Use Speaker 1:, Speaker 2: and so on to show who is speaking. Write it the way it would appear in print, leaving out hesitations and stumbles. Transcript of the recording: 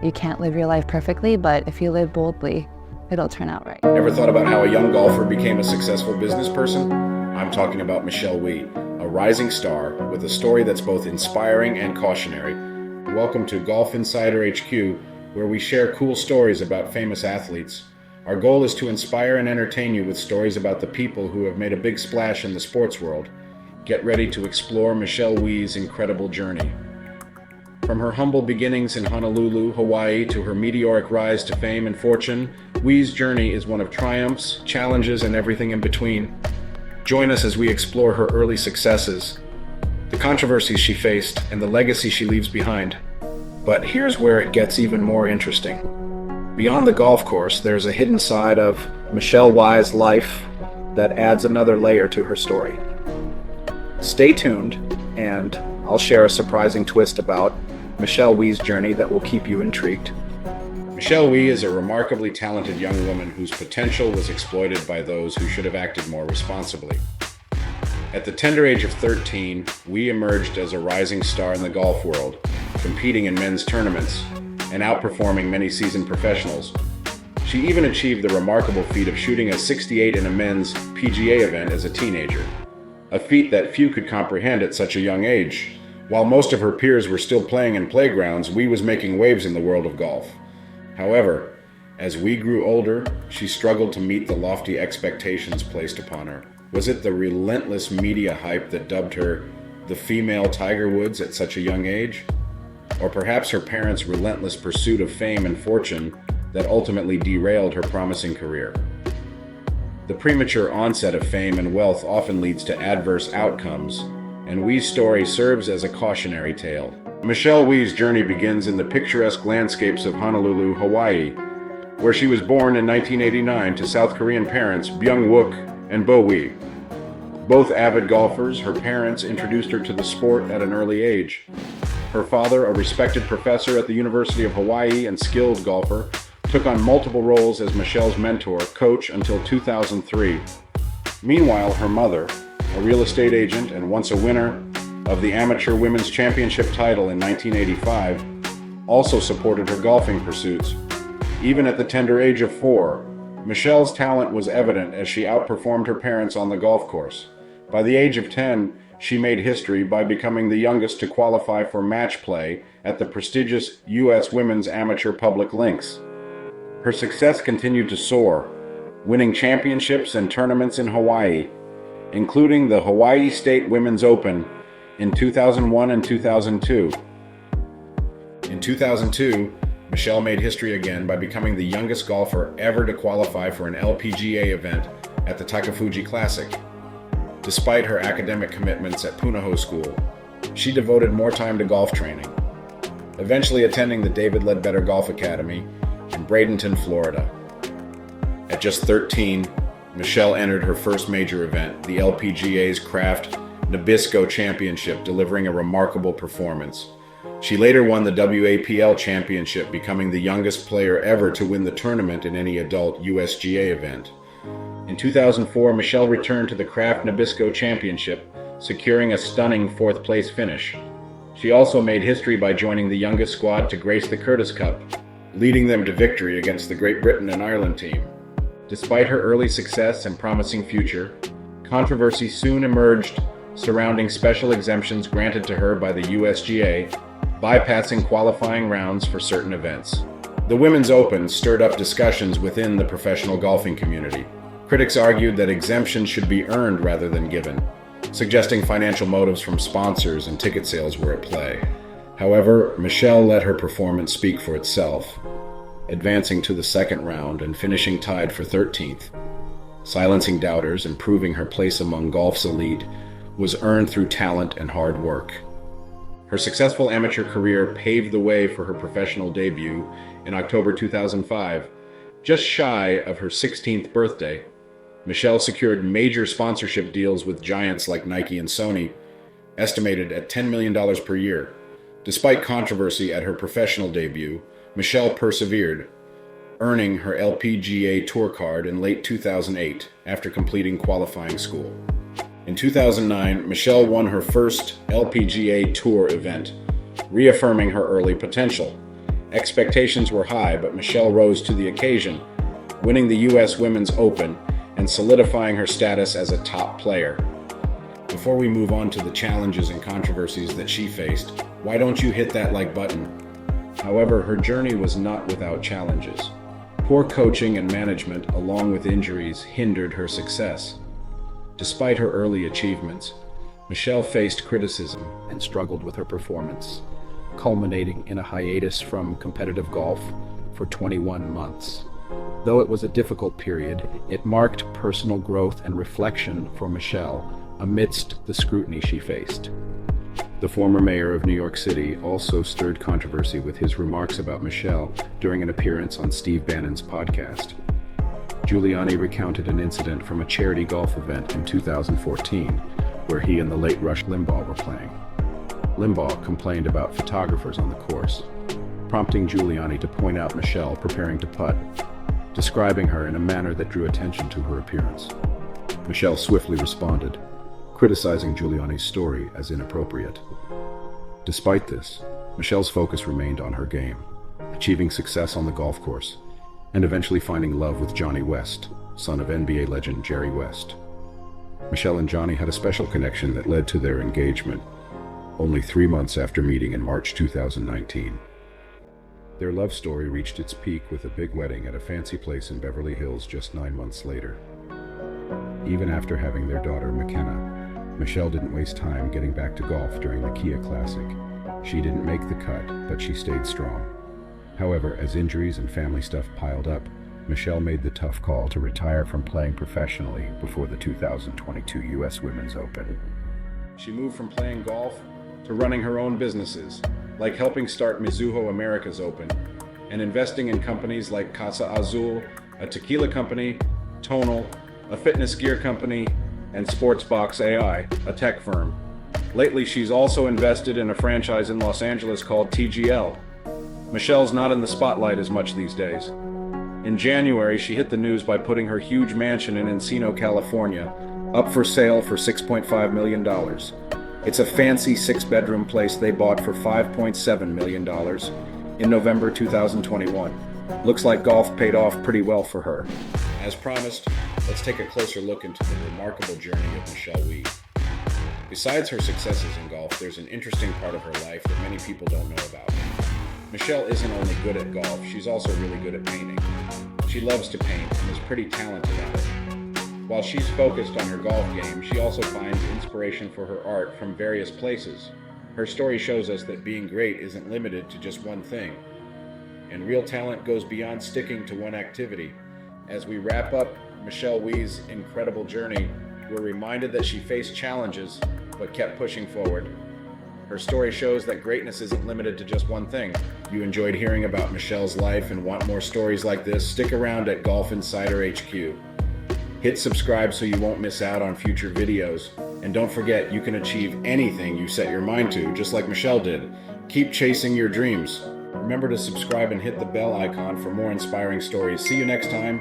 Speaker 1: You can't live your life perfectly, but if you live boldly, it'll turn out right.
Speaker 2: Ever thought about how a young golfer became a successful business person? I'm talking about Michelle Wie, a rising star with a story that's both inspiring and cautionary. Welcome to Golf Insider HQ, where we share cool stories about famous athletes. Our goal is to inspire and entertain you with stories about the people who have made a big splash in the sports world. Get ready to explore Michelle Wie's incredible journey. From her humble beginnings in Honolulu, Hawaii, to her meteoric rise to fame and fortune, Wie's journey is one of triumphs, challenges, and everything in between. Join us as we explore her early successes, the controversies she faced, and the legacy she leaves behind. But here's where it gets even more interesting. Beyond the golf course, there's a hidden side of Michelle Wie's life that adds another layer to her story. Stay tuned, and I'll share a surprising twist about Michelle Wie's journey that will keep you intrigued. Michelle Wie is a remarkably talented young woman whose potential was exploited by those who should have acted more responsibly. At the tender age of 13, Wie emerged as a rising star in the golf world, competing in men's tournaments and outperforming many seasoned professionals. She even achieved the remarkable feat of shooting a 68 in a men's PGA event as a teenager, a feat that few could comprehend at such a young age. While most of her peers were still playing in playgrounds, Wie was making waves in the world of golf. However, as Wie grew older, she struggled to meet the lofty expectations placed upon her. Was it the relentless media hype that dubbed her the female Tiger Woods at such a young age? Or perhaps her parents' relentless pursuit of fame and fortune that ultimately derailed her promising career? The premature onset of fame and wealth often leads to adverse outcomes, and Wie's story serves as a cautionary tale. Michelle Wie's journey begins in the picturesque landscapes of Honolulu, Hawaii, where she was born in 1989 to South Korean parents Byung-wook and Bo Wie. Both avid golfers, her parents introduced her to the sport at an early age. Her father, a respected professor at the University of Hawaii and skilled golfer, took on multiple roles as Michelle's mentor, coach until 2003. Meanwhile, her mother, a real estate agent and once a winner of the Amateur Women's Championship title in 1985, also supported her golfing pursuits. Even at the tender age of 4, Michelle's talent was evident as she outperformed her parents on the golf course. By the age of 10, she made history by becoming the youngest to qualify for match play at the prestigious U.S. Women's Amateur Public Links. Her success continued to soar, winning championships and tournaments in Hawaii, including the Hawaii State Women's Open in 2001 and 2002. In 2002, Michelle made history again by becoming the youngest golfer ever to qualify for an LPGA event at the Takafuji Classic. Despite her academic commitments at Punahou School, she devoted more time to golf training, eventually attending the David Ledbetter Golf Academy in Bradenton, Florida. At just 13, Michelle entered her first major event, the LPGA's Craft Nabisco Championship, delivering a remarkable performance. She later won the WAPL Championship, becoming the youngest player ever to win the tournament in any adult USGA event. In 2004, Michelle returned to the Craft Nabisco Championship, securing a stunning fourth-place finish. She also made history by joining the youngest squad to grace the Curtis Cup, leading them to victory against the Great Britain and Ireland team. Despite her early success and promising future, controversy soon emerged surrounding special exemptions granted to her by the USGA, bypassing qualifying rounds for certain events. The Women's Open stirred up discussions within the professional golfing community. Critics argued that exemptions should be earned rather than given, suggesting financial motives from sponsors and ticket sales were at play. However, Michelle let her performance speak for itself, advancing to the second round and finishing tied for 13th. Silencing doubters and proving her place among golf's elite was earned through talent and hard work. Her successful amateur career paved the way for her professional debut in October 2005. Just shy of her 16th birthday, Michelle secured major sponsorship deals with giants like Nike and Sony, estimated at $10 million per year. Despite controversy at her professional debut, Michelle persevered, earning her LPGA Tour card in late 2008 after completing qualifying school. In 2009, Michelle won her first LPGA Tour event, reaffirming her early potential. Expectations were high, but Michelle rose to the occasion, winning the U.S. Women's Open and solidifying her status as a top player. Before we move on to the challenges and controversies that she faced, why don't you hit that like button? However, her journey was not without challenges. Poor coaching and management, along with injuries, hindered her success. Despite her early achievements, Michelle faced criticism and struggled with her performance, culminating in a hiatus from competitive golf for 21 months. Though it was a difficult period, it marked personal growth and reflection for Michelle amidst the scrutiny she faced. The former mayor of New York City also stirred controversy with his remarks about Michelle during an appearance on Steve Bannon's podcast. Giuliani recounted an incident from a charity golf event in 2014, where he and the late Rush Limbaugh were playing. Limbaugh complained about photographers on the course, prompting Giuliani to point out Michelle preparing to putt, describing her in a manner that drew attention to her appearance. Michelle swiftly responded, criticizing Giuliani's story as inappropriate. Despite this, Michelle's focus remained on her game, achieving success on the golf course, and eventually finding love with Johnny West, son of NBA legend Jerry West. Michelle and Johnny had a special connection that led to their engagement, only 3 months after meeting in March 2019. Their love story reached its peak with a big wedding at a fancy place in Beverly Hills just 9 months later. Even after having their daughter, McKenna, Michelle didn't waste time getting back to golf during the Kia Classic. She didn't make the cut, but she stayed strong. However, as injuries and family stuff piled up, Michelle made the tough call to retire from playing professionally before the 2022 U.S. Women's Open. She moved from playing golf to running her own businesses, like helping start Mizuho America's Open, and investing in companies like Casa Azul, a tequila company, Tonal, a fitness gear company, and Sportsbox AI, a tech firm. Lately, she's also invested in a franchise in Los Angeles called TGL. Michelle's not in the spotlight as much these days. In January, she hit the news by putting her huge mansion in Encino, California, up for sale for $6.5 million. It's a fancy 6-bedroom place they bought for $5.7 million in November 2021. Looks like golf paid off pretty well for her. As promised, let's take a closer look into the remarkable journey of Michelle Wie. Besides her successes in golf, there's an interesting part of her life that many people don't know about. Michelle isn't only good at golf, she's also really good at painting. She loves to paint and is pretty talented at it. While she's focused on her golf game, she also finds inspiration for her art from various places. Her story shows us that being great isn't limited to just one thing, and real talent goes beyond sticking to one activity. As we wrap up Michelle Wie's incredible journey, we're reminded that she faced challenges but kept pushing forward. Her story shows that greatness isn't limited to just one thing. If you enjoyed hearing about Michelle's life and want more stories like this, stick around at Golf Insider HQ. Hit subscribe so you won't miss out on future videos. And don't forget, you can achieve anything you set your mind to, just like Michelle did. Keep chasing your dreams. Remember to subscribe and hit the bell icon for more inspiring stories. See you next time.